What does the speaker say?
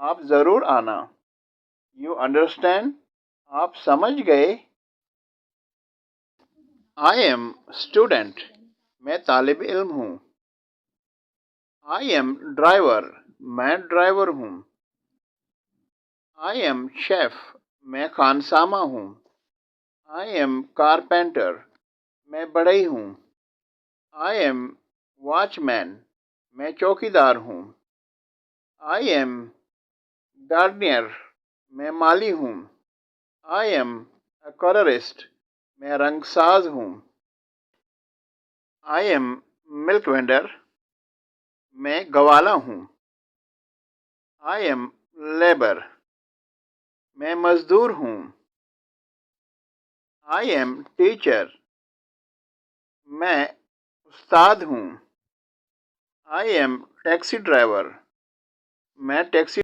آپ ضرور آنا. You understand? آپ سمجھ گئے؟ I am student. میں طالب علم ہوں. I am driver. میں ڈرائیور ہوں. I am chef. میں خانسامہ ہوں. I am carpenter. میں بڑھئی ہوں. I am watchman. میں چوکیدار ہوں. I am gardener. میں مالی ہوں. I am a colourist. میں رنگ ساز ہوں. I am milk vendor. میں گوالا ہوں. I am labour. میں مزدور ہوں. I am teacher. میں استاد ہوں. I M taxi driver. میں ٹیکسی